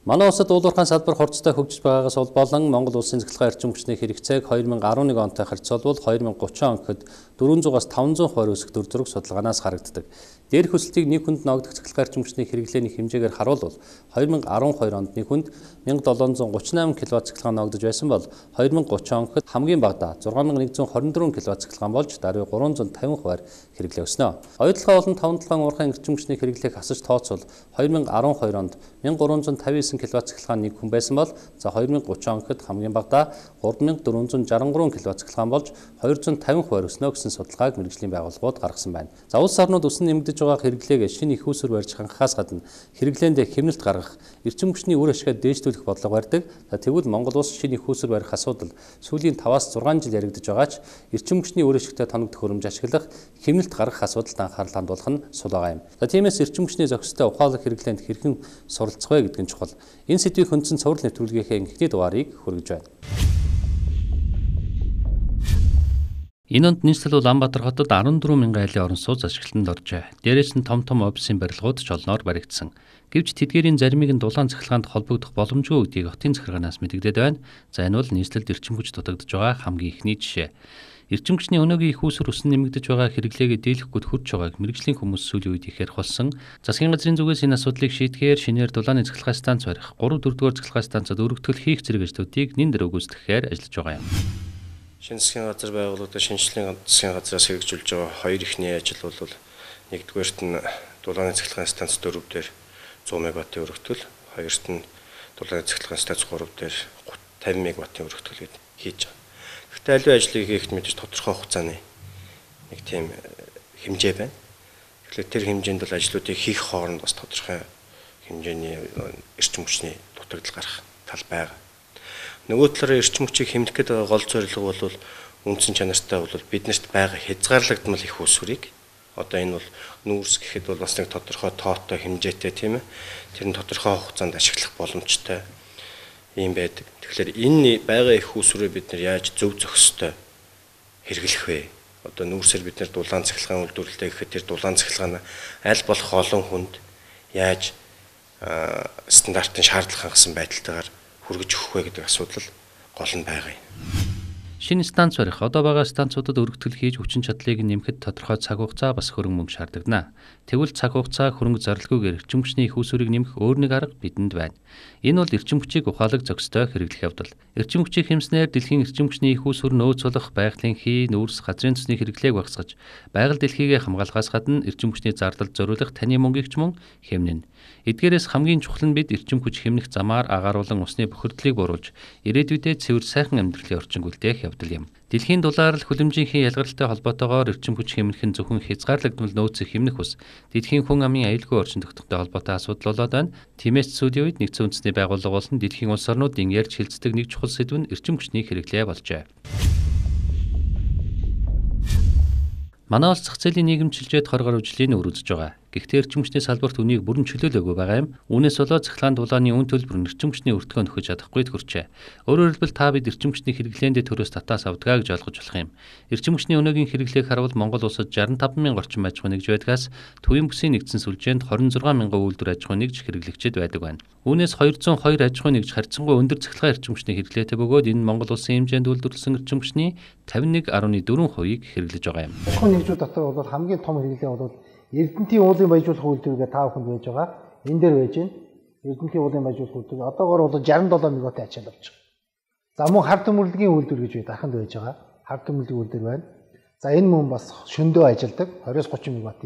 Манай улсад уулуурхайн салбар хурцтай хөгжиж байгаагаас болон Монгол улсын цахилгаан эрчим хүчний хэрэгцээг 2011 онтой харьцуулбал 2030 он гэхэд 400-аас 500% өсөх дүр зураг судалгаанаас харагддаг. Дээрх өсөлтийг нэг хүнд ногдох цахилгаан эрчим хүчний хэрэглээний хэмжээгээр харуулбал 2012 онд нэг хүнд 1738 кВт цахилгаан ногдож байсан бол 2030 он гэхэд хамгийн багадаа 6124 кВт цахилгаан болж даруй 350%-аар хэрэглээ өснө. Оюутлогоо болон 5-7 уурхайн эрчим хүчний хэрэглээг асаж тооцвол 2012 онд 1359 кВт цахилгаан нэг хүн байсан бол за 2030 он гэхэд хамгийн багадаа 3463 кВт цахилгаан болж 250% өснө гэсэн судалгааг мэргэжлийн байгууллагууд гаргасан байна. За улс орнууд өсөн нэмэгдэж байгаа хэрэглээг шинэ их үүсвэр барьж хангахаас гадна хэрэглээнд хэмнэлт гаргах, эрчим хүчний үр ашгаа дээшлүүлэх бодлого барьдаг. За тэгвэл Монгол улс шинэ их үүсвэр барих асуудал сүүлийн 5-аас 6 жил яригдж байгаач эрчим хүчний үр ашигтай тоног төхөөрөмж ашиглах, хэмнэлт гаргах асуудалд анхаарал хандуулах нь сул байгаа юм. За тиймээс эрчим хүчний зохистой ухаалаг хэрэглээнд хэрхэн суралцах вэ гэдэг нь чухал. Энэ сэдвийг хөндсөн цуврал нэвтрүүлгийнхээ эхний дугаарыг хүргэж байна. Энэ онд нийслэл Улаанбаатар хотод 14 мянган айлын орон сууц ашиглалтанд оржээ. Дээрээс нь том офисын барилгууд ч олноор баригдсан. Гэвч тэдгээрийн заримыг нь дулаан цахилгаанд холбогдох боломжгүй гэдгийг хотын захиргаанаас мэдэгдээд байна. За энэ бол нийслэлд эрчим хүч дутагдж байгаа хамгийн ихний жишээ. Эрчим хүчний өнөөгийн их үүсвэр өсөн нэмэгдэж байгаа хэрэглээгээ дийлэхгүйд хүрч байгааг мэргэжлийн хүмүүс сүүлийн үед ихээр хулсан. Засгийн газрын зүгээс энэ асуудлыг шийдэхээр шинээр дулааны цахилгаан станц барих, 3-4-р цахилгаан станцад өргөтгөл хийх зэрэг ажлуудыг нэн дээр өгөөсгөхээр ажиллаж байгаа юм. Шинэ засгийн газар байгууллагад шинжлэлийн засгийн газраас хэрэгжүүлж байгаа хоёр ихний ажил бол нэгдүгээрт нь дулааны цахилгаан станц 4 дээр 100 МВт-ийн өргөтгөл, хоёрт нь дулааны цахилгаан станц 3 дээр 50 МВт-ийн өргөтгөл хийж байгаа. Гэхдээ аливаа ажлыг хийхэд мэдээж тодорхой хугацааны нэг тийм хэмжээ байна. Тэгэхээр тэр хэмжээнд бол ажлуудыг хийх хооронд бас тодорхой хэмжээний эрчим хүчний дутагдал гарах тал байгаа. Нөгөө талаараа эрчим хүчийг хэмнэх гэдэг гол зорилго бол үндсэн чанартай бол биднэрт байгаа хязгаарлагдмал их үүсвэрийг одоо энэ бол нүүрс гэхэд бол бас нэг тодорхой тоотой хэмжээтэй тийм ээ. Тэр нь тодорхой хугацаанд ашиглах боломжтой юм байдаг. Тэгэхээр энэ байгаа их үүсвэрээ бид нар яаж зөв зохистой хэрэглэх вэ? Одоо нүүрсээр бид нар дулаан цахилгаан үйлдвэрлэлтэй гэхэд тэр дулаан цахилгаан аль болох олон хүнд яаж стандартын шаардлага хангасан байдалтайгаар хүргэж өгөх вэ гэдэг асуудал гол нь байгаа юм. Шинэ станц барих, одоо байгаа станцуудад өргөтгөл хийж хүчин чадлыг нэмэхэд тодорхой цаг хугацаа бас хөрөнгө мөнгө шаардлагана. Тэгвэл цаг хугацаа хөрөнгө зарлалгүйгээр эрчим хүчний их үүсвэрийг нэмэх өөр нэг арга бидэнд байна. Энэ бол эрчим хүчийг ухаалаг зохистой хэрэглэх явдал. Эрчим хүчийг хэмснээр дэлхийн эрчим хүчний их үүсвэр нөөцлөх, байгалийн хий, нүүрс, газрын төсний хэрэглээг багасгаж, байгаль дэлхийгээ хамгаалахаас гадна эрчим хүчний зардалд зориулах таны мөнгийг ч мөн хэмнэнэ. Эдгээрээс хамгийн чухал нь бид эрчим хүч хэмнэх замаар агааруулан усны бохирдлыг бууруулж, ирээдүйдээ цэвэр сайхан амьдралын орчин үлдээх явдал юм. Дэлхийн дулаар л хүлэмжийнхээ ялгаралтай холбоотойгоор эрчим хүч хэмнэх нь зөвхөн хязгаарлагдмал нөөцийг хэмнэх ус дэлхийн хүн амын аюулгүй орчин тогтвортой холбоотой асуудал болоод байна. Тиймээс сүүлийн үед нэгдсэн үндэсний байгууллага болон дэлхийн улс орнуудын ярьж хэлцдэг нэг чухал сэдв нь эрчим хүчний хэрэглээ болжээ. Манай улс зах зээлийн нийгэмчилжээд 20 гаруй жилийн өр үзэж байгаа. Гэхдээ эрчим хүчний салбарт үнийг бүрэн чөлөөлөөгүй байгаа юм. Үүнээс болоод цахилгаан дулааны үн төлбөр нь эрчим хүчний өртгөө нөхөж чадахгүй төрчээ. Өөрөөр хэлбэл та бид эрчим хүчний хэрэглээндээ төрөөс татаас авдгаа гэж ойлгож болох юм. Эрчим хүчний өнөөгийн хэрэглээг харуул Монгол улсад 65 мянган орчим аж ахуй нэгж байдгаас төвийн бүсийн нэгдсэн сүлжээнд 26 мянган үйлдвэр аж ахуй нэгж хэрэглэгчид байдаг байна. Үүнээс 202 аж ахуй нэгж харьцангуй өндөр цахилгаан эрчим хүчний хэрэглээтэй бөгөөд энэ Монгол улсын хэмжээнд үйлдвэрлэсэн эрчим хүчний 51.4%-ийг хэрэглэж байгаа юм. Аж ахуй нэгжүүд дотор бол хамгийн том хэрэглээ бол Эрдэнэтийн уулын баяжуулах үйлдвэргээ 5 хүнд байж байгаа. Энэ дээр байж байна. Эрдэнэтийн уулын баяжуулах үйлдвэр одоогоор бол 67 МВт ачаал болж байгаа. За мөн хар төмөрлөгийн үйлдвэр гэж дахинд байж байгаа. Хар төмөрлөгийн үйлдвэр байна. За энэ мөн бас шөндөө ажилдаг 20-30 МВт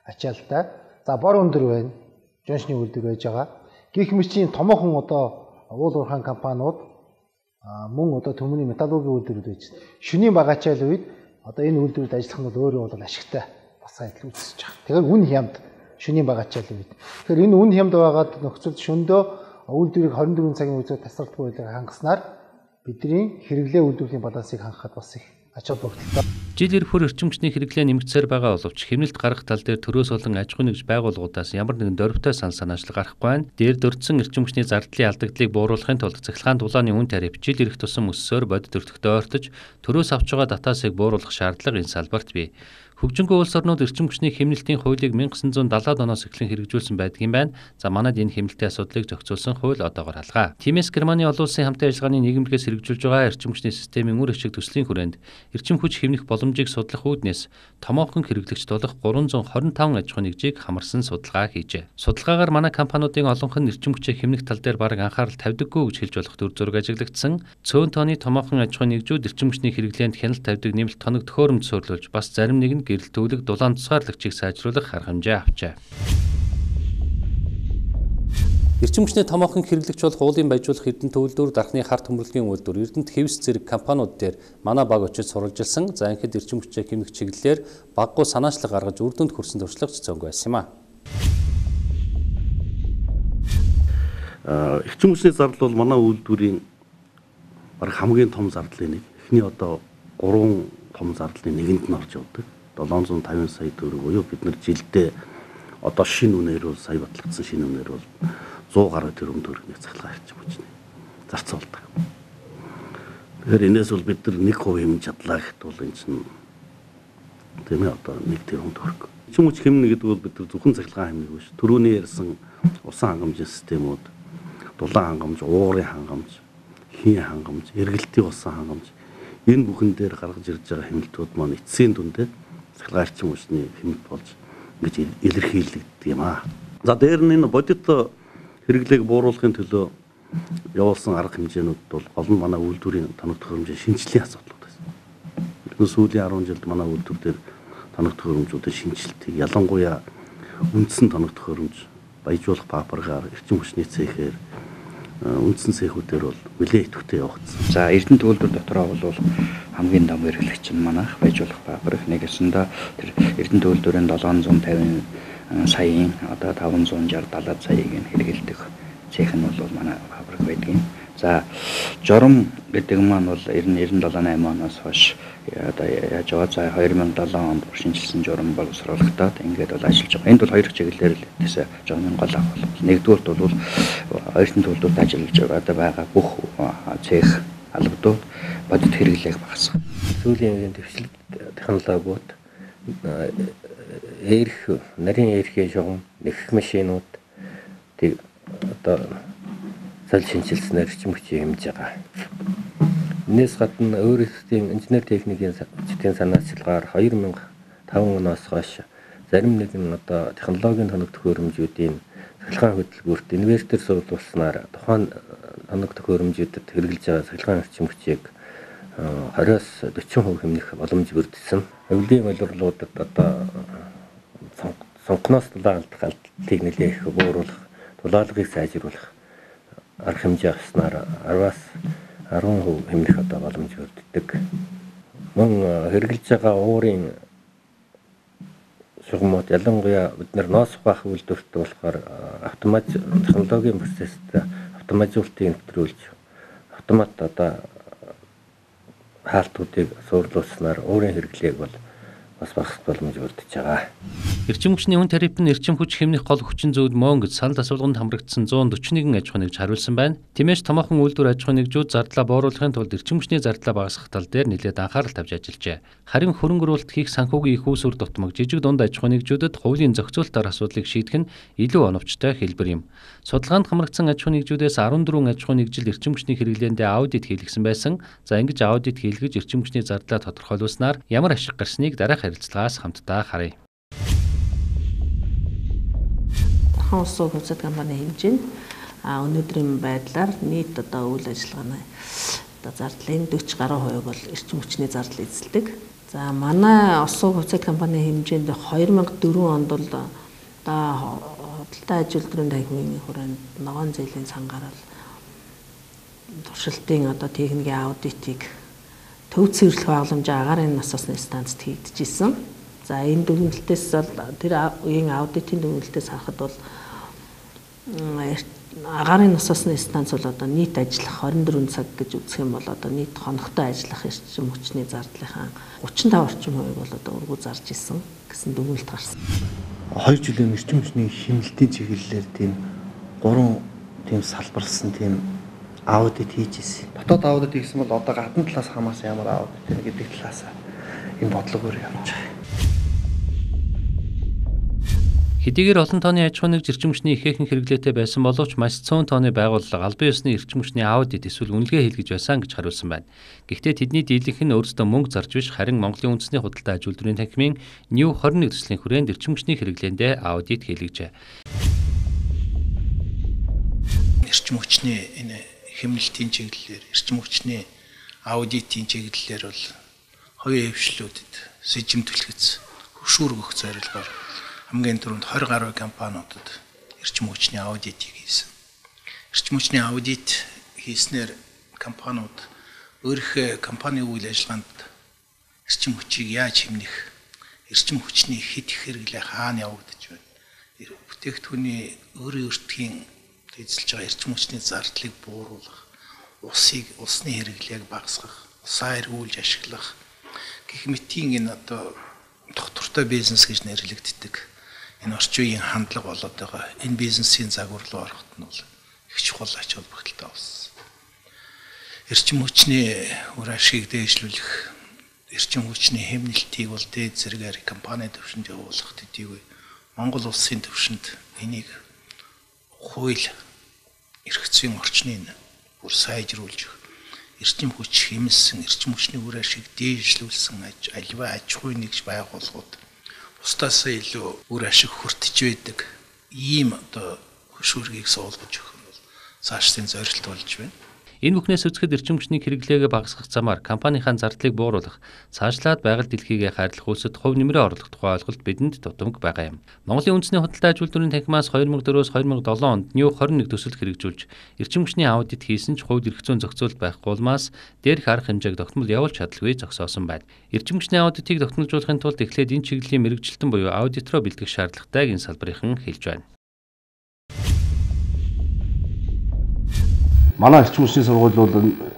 ачаалтай. За бор өндөр байна. Жоншны үйлдвэр байж байгаа. Гэх мэтийн томоохон одоо уул уурхайн компаниуд мөн одоо төмөрийн металлургийн үйлдвэрүүд байж байна. Шөнийн бага ачаал үед одоо энэ үйлдвэрүүд ажиллах нь өөрөө бол ашигтай сайдл үүсэж байгаа. Тэгэхээр үн хямд шөнийн бага ачаал үед. Тэгэхээр энэ үн хямд байгаад нөхцөлд шөндөө үйлдвэрийг 24 цагийн үеэр тасралтгүй байлгаар хангаснаар бидний хэрэглээ үйлдвэрлэлийн балансыг хангахад бас их ач холбогдолтой. Жил ирэх эрчим хүчний хэрэглээ нэмэгдсээр байгаа боловч хэмнэлт гарах тал дээр төрөөс болон аж ахуй нэгж байгууллагуудаас ямар нэгэн дөрвтэй санаачлал гарахгүй байна. Дээр дурдсан эрчим хүчний зардлын алдагдлыг бууруулахын тулд цахилгаан дулааны үн тариф жил ирэх тусам өссөөр бодит өртөгтэй ойртож төрөөс авч байгаа датаасыг бууруулах шаардлага энэ салбарт бий. Хөгжингөө улс орнууд эрчим хүчний хэмнэлтийн хуулийг 1970-ад оноос эхлэн хэрэгжүүлсэн байдаг юм байна. За манайд энэ хэмнэлтийн асуудлыг зохицуулсан хууль одоогоор алгаа. Тиймээс Германы олон улсын хамтын ажиллагааны нийгэмлэгээс хэрэгжүүлж байгаа эрчим хүчний системийн үр ашиг төслийн хүрээнд эрчим хүч хэмнэх боломжийг судлах үүднээс томоохон хэрэглэгч тулах 325 аж ахуй нэгжийг хамарсан судалгаа хийжээ. Судалгаагаар манай компаниудын олонх нь эрчим хүчээ хэмнэх тал дээр бараг анхаарал тавьдаггүй гэж хэлж болох дүр зураг ажиглагдсан. Цөөн тооны томоохон аж ахуй нэгжүүд эрчим хүчний хэрэглээнд хяналт тавьдаг нэмэлт тоног төхөөрөмж суурилуулж бас зарим нэг нь гэрэл төвлөг дулаан тусгаарлагчийг сайжруулах арга хэмжээ авчээ. Эрчим хүчний томоохон хэрэглэгч болох уулын баяжуулах эрдэнэ төвлөрөөр дархны харт хөмрөлгийн үйлдвэр эрдэнэт хэвс зэрэг компаниуд дээр манай баг очиж сурвалжилсан. За ингээд эрчим хүчээ хэмнэх чиглэлээр баггүй санаачлаг гаргаж үр дүнд хүрсэн туршлагач цөөнгүй байсан юм а. Эрчим хүчний зардал бол манай үйлдвэрийн бараг хамгийн том зардлын нэг. Эхний одоо 3 том зардлын нэгэнд нь орж явдаг. 750 сая төгрөг буюу бид нар жилдээ одоо шинэ үнээр бол сая батлагдсан шинэ үнээр бол 100 гаруй тэрбум төгрөгийн цахилгаан эрчим хүчний зарцуулдаг. Тэгэхээр энэс бол бид нар 1% хэмжиж чадлаа гэхэд бол энэ чинь тийм ээ одоо 1 тэрбум төгрөг. Эрчим хүч хэмнэ гэдэг бол бид нар зөвхөн цахилгаан хэмнэх биш. Түрүүний ярьсан усан хангамжийн системүүд, дулаан хангамж, уурын хангамж, хийн хангамж, эргэлтийн усан хангамж энэ бүхэн дээр гаргаж ирж байгаа хэмнэлтүүд маань эцсийн дүндээ цахилгаан эрчим хүчний хэмнэлт болж ингэж илэрхийлэгддэг юм аа. За дээр нь энэ бодит хэрэглээг бууруулахын төлөө явуулсан арга хэмжээнүүд бол гол нь манай үйлдвэрийн тоног төхөөрөмжийн шинжилгээний асуудлууд байсан. Бид сүүлийн 10 жилд манай үйлдвэр дээр тоног төхөөрөмжүүдийн шинжилтийг ялангуяа үндсэн тоног төхөөрөмж баяжуулах папаргаар эрчим хүчний цэхээр үндсэн цэхүүдээр бол нэлээд идэвхтэй явагдсан. За эрдэнэ төвлөрд дотроо бол хамгийн том хэрэглэгч нь манайх баяжуулах папар. Нэгэсэндээ тэр эрдэнэ төвлөрийн 750 саяын одоо 560-70 саяыг хэрэгэлдэг цех нь бол манай папар байдаг. За журам гэдэг маань бол 97-8 оноос хойш одоо яаж байгаа. За 2007 онд шинжилсэн журам боловсруулагдаад ингээд бол ажиллаж байгаа. Энд бол хоёр чиглэлээр л тийш журмын гол авах бол нэгдүгürt бол эрдэнэ төвлөрд ажиллаж байгаа бүх цех албадууд бодит хэрэглээг багасгах. Сүүлийн үеийн дэвшлэг технологиуд нарийн эрхийн шугам, нэгэх машинууд тэг одоо цал шинжилснээр эрчим хүчийг хэмжиж байгаа. Энэс гадна өөрсдийн инженер техникийн зүйн санаачилгаар 2005 оноос хойш зарим нэгэн одоо технологийн тоног төхөөрөмжүүдийн цахилгаан хөтөлбөрт инвестор суулгуулснаар тухайн тоног төхөөрөмжүүдэд хэрэгжилж байгаа цахилгаан эрчим хүчийг 20-40% хэмнэх боломж бүрдсэн. Өвлийн улирлуудад одоо сонгоноос дулаан алдах алдлыг нэлээх бууруулах, дулаалгыг сайжруулах арга хэмжээ авснаар 10-аас 10% хэмнэх одоо боломж бүрддэг. Мөн хэрэгжилж байгаа уурын шугамуд ялангуяа бид нар ноосох байх үйлдвэрт болохоор автомат технологийн процессд автоматжуулалтыг нэвтрүүлж автомат одоо хаалтуудыг суурлуулснаар уурын хэрэглээг бол бас багасгах боломж бүрдэж байгаа. Эрчим хүчний хүн тариф нь эрчим хүч хэмнэх гол хүчин зүйл мөн гэж санал асуулганд хамрагдсан 141 аж ахуй нэгж хариулсан байна. Тиймээс томоохон үйлдвэр аж ахуй нэгжүүд зардлаа бууруулахын тулд эрчим хүчний зардлаа багасгах тал дээр нэлээд анхаарал тавьж ажиллажээ. Харин хөрөнгө оруулалт хийх санхүүгийн их үүсвэр дутмаг жижиг дунд аж ахуй нэгжүүдэд хуулийн зохицуулалтаар асуудлыг шийдэх нь илүү оновчтой хэлбэр юм. Судалгаанд хамрагдсан аж ахуй нэгжүүдээс 14 аж ахуй нэгжил эрчим хүчний хэрэглээндээ аудит хийлгэсэн байсан. За ингэж аудит хийлгэж эрчим хүчний зардлаа тодорхойлуулснаар ямар ашиг гарсныг дараах харилцаагаас хамтдаа харъя. Орхон улсын хувьцат компани хэмжээнд өнөөдрийн байдлаар нийт одоо үйл ажиллагааны одоо зардлын 40 гаруй хувийг бол эрчим хүчний зардал эзэлдэг. За манай улсын хувьцат компани хэмжээнд 2004 онд бол одоо худалдаа аж үйлдвэрийн танхимын хүрээнд ногоон зээлийн цангаар бол туршилтын одоо техникийн аудитыг төв цэвэрлэх байгууламжаа агаарын насосны станцд хийгдэж исэн. За энэ дүгнэлтээс бол тэр үеийн аудитын дүгнэлтээс харахад бол агаарын насосны станц бол одоо нийт ажиллах 24 цаг гэж үзэх юм бол одоо нийт хоногтой ажиллах эрчим хүчний зардлынхаа 35% бол одоо өргөө зарж исэн гэсэн дүгнэлт гарсан. 2 жилийн эрчим хүчний хэмнэлтийн чиглэлээр тийм 3 тийм салбарлсан тийм аудит хийж ирсэн. Дотоод аудит хийсэн бол одоо гадна талаас хамаас ямар аудит вэ гэдэг талаас энэ бодлогоор явж байгаа. Хэдийгээр олон тооны аж ахуй нэгж эрчим хүчний ихээхэн хэрэглээтэй байсан боловч маш цөөн тооны байгууллага албан ёсны эрчим хүчний аудит эсвэл үнэлгээ хийлгэж байсан гэж хариулсан байна. Гэхдээ тэдний дийлэнх нь өөрсдөө мөнгө зарж биш харин Монголын үндэсний худалдаа аж үйлдвэрийн танхимын New 21 төслийн хүрээнд эрчим хүчний хэрэглээндээ аудит хийлгэжээ. Эрчим хүчний энэ хэмнэлтийн чиглэлээр эрчим хүчний аудитын чиглэлээр бол хоёрын хвшлүүдэд сэжим түлхэц хөшүүрг өгөх зорилгоор хамгийн түрүүнд 20 гаруй компаниудад эрчим хүчний аудитыг хийсэн. Эрчим хүчний аудит хийснээр компаниуд өөрийнхөө компани үйл ажиллагаанд эрчим хүчийг яаж хэмнэх, эрчим хүчний хэд их хэрэглээ хаана явагдаж байна. Бүтээгдэхүүний өөрийн өртгийн эзэлж байгаа эрчим хүчний зардлыг бууруулах, усны хэрэглээг багасгах, усаа эргүүлж ашиглах гэх мэтийн энэ одоо доктортой бизнес гэж нэрлэгддэг. Энэ орчин үеийн хандлага болоод байгаа. Энэ бизнесийн загвар руу ороход нь бол их чухал ач холбогдолтой болсон. Эрчим хүчний үр ашгийг дээшлүүлэх, эрчим хүчний хэмнэлтийг бол дээд зэрэгээр компани төвшөнд явуулах төдийгүй Монгол улсын төвшөнд энийг хууль эрх зүйн орчныг бүр сайжруулж эрчим хүч хэмнэлсэн, эрчим хүчний үр ашгийг дээшлүүлсэн аливаа аж ахуй нэгж байгууллагууд бусдаас илүү үр ашиг хүртэж байдаг ийм одоо хөшүүргийг суулгаж өгөх нь бол цаашдын зорилт болж байна. Энэ бүхнээс үзэхэд эрчим хүчний хэрэглээгээ багасгах замаар компанийн зардлыг бууруулах, цаашлаад байгаль дэлхийгээ хайрлах улсад хувь нэмрээ орлох тухай ойлголт бидэнд тутамг байгаа юм. Монголын үндэсний худалдаа аж үйлдвэрийн танхимаас 2004-өөс 2007 онд New 21 төсөл хэрэгжүүлж эрчим хүчний аудит хийсэн ч хувьд эрх зүйн зохицуулалт байхгүй улмаас дээрх арга хэмжээг тогтмол явуулж чадалгүй зогсоосон байна. Эрчим хүчний аудитыг тогтнолжуулахын тулд эхлээд энэ чиглэлийн мэрэгжилтэн буюу аудитороо бэлдэх шаардлагатайг энэ салбарынхан хэлж байна. Манай эрчим хүчний сургууль бол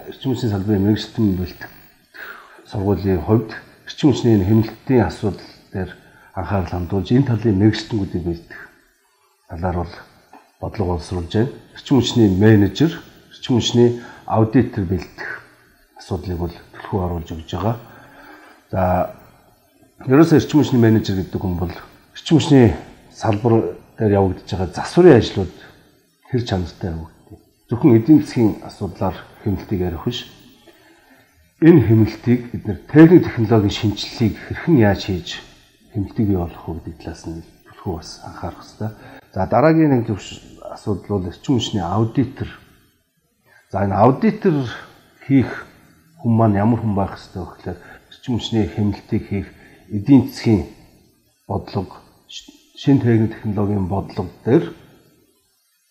эрчим хүчний салбарын мэрэгчлэн бэлтгэх сургуулийн хувьд эрчим хүчний хэмнэлтийн асуудал дээр анхаарал хандуулж энэ талын мэрэгчлэнүүдийг бэлтгэх талаар бол бодлого боловсруулж байна. Эрчим хүчний менежер, эрчим хүчний аудитор бэлтгэх асуудлыг бол төлхөө оруулж өгж байгаа. За ерөөсөө эрчим хүчний менежер гэдэг хүн бол эрчим хүчний салбар дээр явагдаж байгаа засварын ажлууд хэр чанартай явагдав. Зөвхөн эдийн засгийн асуудлаар хэмнэлтийг ярих биш. Энэ хэмнэлтийг бид нэр техник технологийн шинжилгээг хэрхэн яаж хийж хэмнэлтийг бий болгох вэ гэдэг талаас нь төлхөө бас анхаарах хэрэгтэй. За дараагийн нэг асуудал бол эрчим хүчний аудитор. За энэ аудитор хийх хүн маань ямар хүн байх ёстой вэ гэхээр эрчим хүчний хэмнэлтийг хийх эдийн засгийн бодлого, шинэ техник технологийн бодлого дээр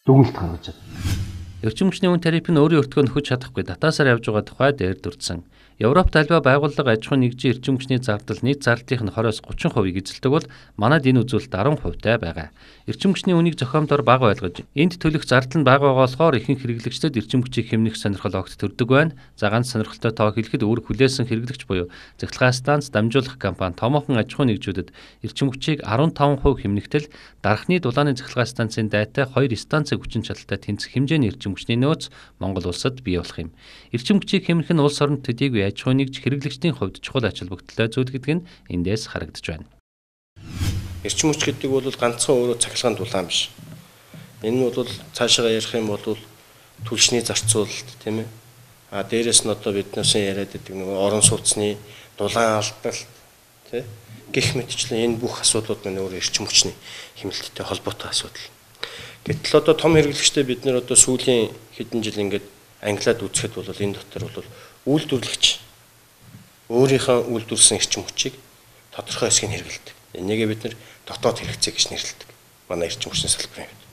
дүгнэлт гаргаж байна. Эрчим хүчний үн тариф нь өөрийн өртгөө нөхөж чадахгүй татаасаар явж байгаа тухай дээр дурдсан. Европт альва байгууллага аж ахуйн нэгжийн эрчим хүчний зардал нийт зардлын 20-оос 30% эзэлдэг бол манайд энэ үзүүлэлт 10%-тай байгаа. Эрчим хүчний үнийг зохиомдоор бага ойлгож, энд төлөх зардал нь бага байгаа болохоор ихэнх хэрэглэгчдэд эрчим хүчийг хэмнэх сонирхол огт төрдөг байна. За ганц сонирхолтой тоо хэлэхэд өөр хүлээсэн хэрэглэгч буюу цахилгаан станц дамжуулах компани томоохон аж ахуйн нэгжүүдэд эрчим хүчийг 15% хэмнэхдээ дарахны дулааны цахилгаан станцын дайтай 2 станцыг хүчин чадалтай тэнцэх хэмжээний эрчим хүчний нөөц Монгол улсад бий болох юм. Эрчим хүчийг хэмнэх нь улс оронд төдийгүй аж ахуй нэгж хэрэглэгчдийн хувьд чухал ач холбогдолтой зүйл гэдэг нь эндээс харагдаж байна. Эрчим хүч гэдэг бол ганцхан өөрөө цахилгаан дулаан биш. Энэ нь бол цаашаа ярих юм бол түлшний зарцуулалт тийм ээ. Дээрээс нь одоо биднээс яриад байдаг нэг орон сууцны дулаан алдалт тийм гэх мэтчлэн энэ бүх асуудлууд маань өөр эрчим хүчний хэмнэлттэй холбоотой асуудал. Гэтэл одоо том хэрэглэгчтэй бид нэр одоо сүүлийн хэдэн жил ингээд англиад үзэхэд бол энэ дотор бол үйлдвэрлэгч өөрийнхөө үйлдвэрсэн эрчим хүчийг тодорхой хэсгийг хэрэглэдэг. Энийг бид нэр дотоод хэрэгцээ гэж нэрлэдэг. Манай эрчим хүчний салбарын хувьд.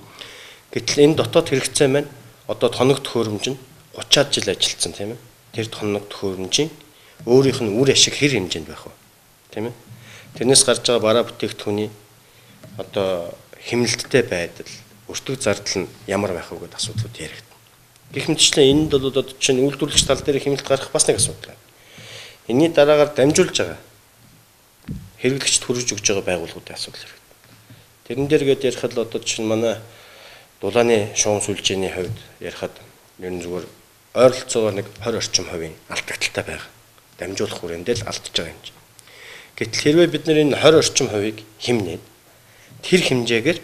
Гэтэл энэ дотоод хэрэгцээ маань одоо тоног төхөөрөмж нь 30-аад жил ажилласан тийм ээ. Тэр тоног төхөөрөмжийн өөрийнх нь үр ашиг хэр хэмжээнд байх вэ? Тийм ээ. Тэрнээс гарч байгаа бараа бүтээгдэхүүний одоо хэмнэлттэй байдал, өртөг зардал нь ямар байх вэ гэдэг асуудлууд яригдана. Гэх мэтчлэн энд бол одоо чинь үйлдвэрлэгч тал дээр хэмнэлт гарах бас нэг асуудал байна. Энийний дараагаар дамжуулж байгаа хэрэглэгчд хүргэж өгж байгаа байгууллагуудын асуудал яригдана. Тэрэн дээр гээд ярихад л одоо чинь манай дулааны шугам сүлжээний хувьд ярихад ер нь зүгээр ойролцоогоор нэг 20 орчим хувийн алдагдaltaй байгаа. Дамжуулах хүрээндээ л алдчихж байгаа юм чинь. Гэтэл хэрвээ бид нэр энэ 20 орчим хувийг хэмнээд тэр хэмжээгээр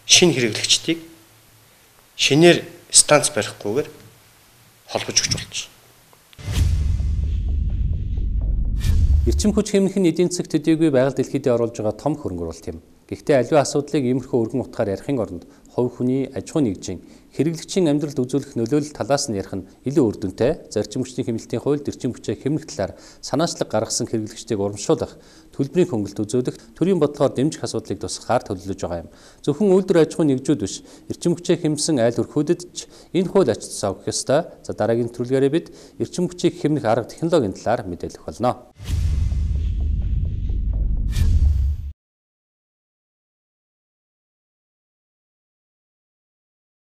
шинэ хэрэглэгчдийг шинээр станц барихгүйгээр холбож өгч болчих. Эрчим хүч хэмнэх нь эдийн засагт төдийгүй байгаль дэлхийд оруулж байгаа том хөрөнгө оруулалт юм. Гэхдээ аливаа асуудлыг иймэрхүү өргөн утгаар ярихын оронд хувь хүний аж ахуй нэгжийн хэрэглэгчийн амьдралд үзүүлэх нөлөөлөл талаас нь ярих нь илүү үр дүнтэй. Зарчим хүчний хэмнэлтийн хуульд эрчим хүчээ хэмнэх талаар санаачлаг гаргасан хэрэглэгчдийг урамшуулах, төлбөрийн хөнгөлт үзүүлэх, төрийн бодлогоор дэмжих асуудлыг тусгахаар төлөвлөж байгаа юм. Зөвхөн үйлдвэр аж ахуйн нэгжүүд биш, эрчим хүчээ хэмсэн айл хүрхүүдэд ч энэ хууль ач тусаа өгөх ёстой. За дараагийн нэвтрүүлгээрээ бид эрчим хүчийг хэмнэх арга технологийн талаар мэдээлэх болно.